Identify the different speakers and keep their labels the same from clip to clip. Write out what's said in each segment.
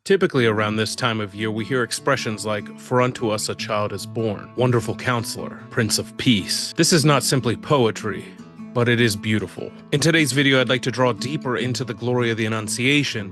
Speaker 1: Typically around this time of year, we hear expressions like, "For unto us a child is born, Wonderful Counselor, Prince of Peace." This is not simply poetry, but it is beautiful. In today's video, I'd like to draw deeper into the glory of the Annunciation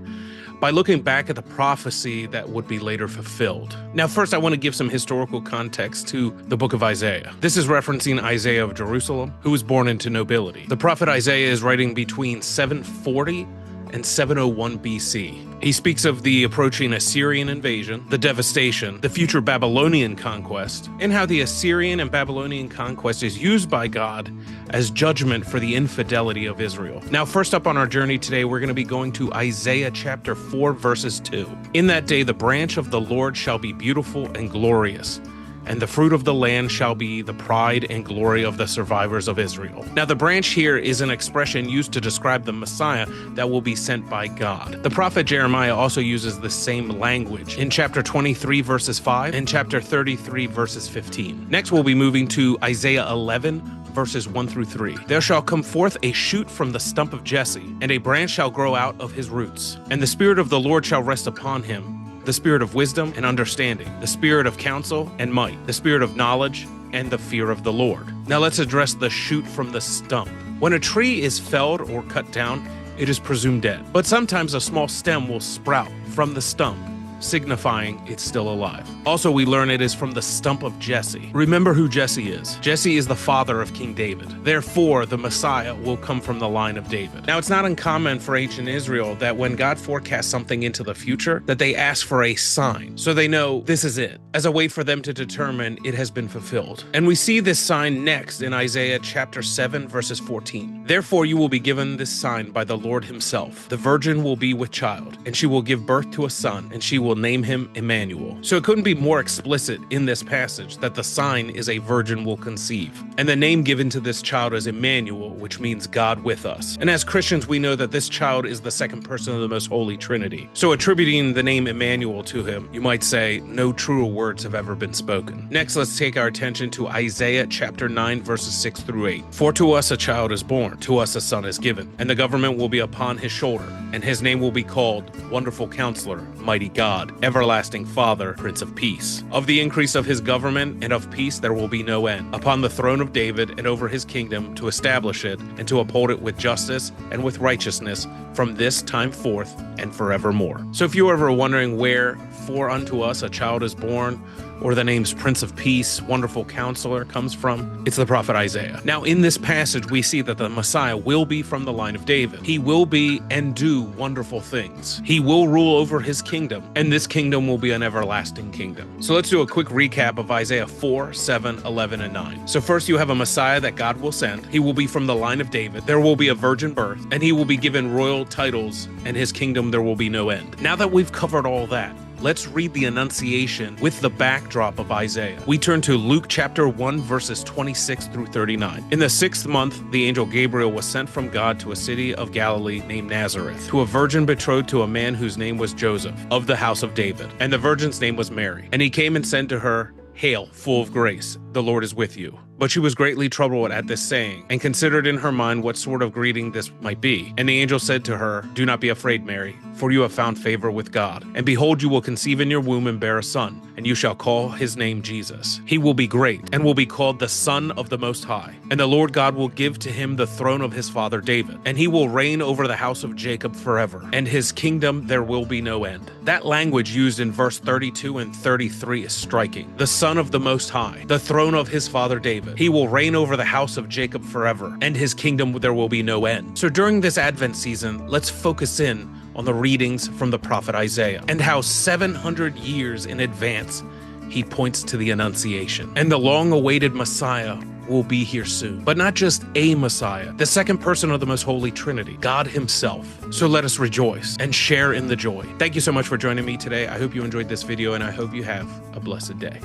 Speaker 1: by looking back at the prophecy that would be later fulfilled. Now, first, I want to give some historical context to the book of Isaiah. This is referencing Isaiah of Jerusalem, who was born into nobility. The prophet Isaiah is writing between 740 and 701 BC. He speaks of the approaching Assyrian invasion, the devastation, the future Babylonian conquest, and how the Assyrian and Babylonian conquest is used by God as judgment for the infidelity of Israel. Now, first up on our journey today, we're going to be going to Isaiah chapter 4, verses 2. "In that day, the branch of the Lord shall be beautiful and glorious, and the fruit of the land shall be the pride and glory of the survivors of Israel." Now, the branch here is an expression used to describe the Messiah that will be sent by God. The prophet Jeremiah also uses the same language in chapter 23, verses 5, and chapter 33, verses 15. Next, we'll be moving to Isaiah 11, verses 1 through 3. "There shall come forth a shoot from the stump of Jesse, and a branch shall grow out of his roots. And the Spirit of the Lord shall rest upon him, the spirit of wisdom and understanding, the spirit of counsel and might, the spirit of knowledge and the fear of the Lord." Now let's address the shoot from the stump. When a tree is felled or cut down, it is presumed dead. But sometimes a small stem will sprout from the stump, signifying it's still alive. Also, we learn it is from the stump of Jesse. Remember who Jesse is. Jesse is the father of King David. Therefore, the Messiah will come from the line of David. Now, it's not uncommon for ancient Israel that when God forecasts something into the future, that they ask for a sign, so they know this is it, as a way for them to determine it has been fulfilled. And we see this sign next in Isaiah chapter 7, verses 14. "Therefore you will be given this sign by the Lord himself. The virgin will be with child, and she will give birth to a son, and she will name him Emmanuel." So it couldn't be more explicit in this passage that the sign is a virgin will conceive. And the name given to this child is Emmanuel, which means God with us. And as Christians, we know that this child is the second person of the most holy Trinity. So attributing the name Emmanuel to him, you might say no truer words have ever been spoken. Next, let's take our attention to Isaiah chapter 9, verses 6 through 8. "For to us a child is born, to us a son is given, and the government will be upon his shoulder, and his name will be called Wonderful Counselor, Mighty God, Everlasting Father, Prince of Peace. Of the increase of his government and of peace there will be no end, upon the throne of David and over his kingdom, to establish it and to uphold it with justice and with righteousness from this time forth and forevermore." So if you're ever wondering where "For unto us a child is born," or the names Prince of Peace, Wonderful Counselor comes from, it's the prophet Isaiah. Now, in this passage, we see that the Messiah will be from the line of David. He will be and do wonderful things. He will rule over his kingdom, and this kingdom will be an everlasting kingdom. So let's do a quick recap of Isaiah 4, 7, 11, and 9. So first, you have a Messiah that God will send. He will be from the line of David. There will be a virgin birth, and he will be given royal titles, and his kingdom there will be no end. Now that we've covered all that, let's read the Annunciation with the backdrop of Isaiah. We turn to Luke chapter 1, verses 26 through 39. "In the 6th month, the angel Gabriel was sent from God to a city of Galilee named Nazareth, to a virgin betrothed to a man whose name was Joseph, of the house of David. And the virgin's name was Mary. And he came and said to her, 'Hail, full of grace, the Lord is with you.' But she was greatly troubled at this saying, and considered in her mind what sort of greeting this might be. And the angel said to her, 'Do not be afraid, Mary, for you have found favor with God. And behold, you will conceive in your womb and bear a son, and you shall call his name Jesus. He will be great, and will be called the Son of the Most High. And the Lord God will give to him the throne of his father David, and he will reign over the house of Jacob forever, and his kingdom there will be no end.'" That language used in verse 32 and 33 is striking. The Son of the Most High, the throne of his father David. He will reign over the house of Jacob forever, and his kingdom there will be no end. So during this Advent season, let's focus in on the readings from the prophet Isaiah, and how 700 years in advance he points to the Annunciation. And the long-awaited Messiah will be here soon. But not just a Messiah, the second person of the most holy Trinity, God himself. So let us rejoice and share in the joy. Thank you so much for joining me today. I hope you enjoyed this video, and I hope you have a blessed day.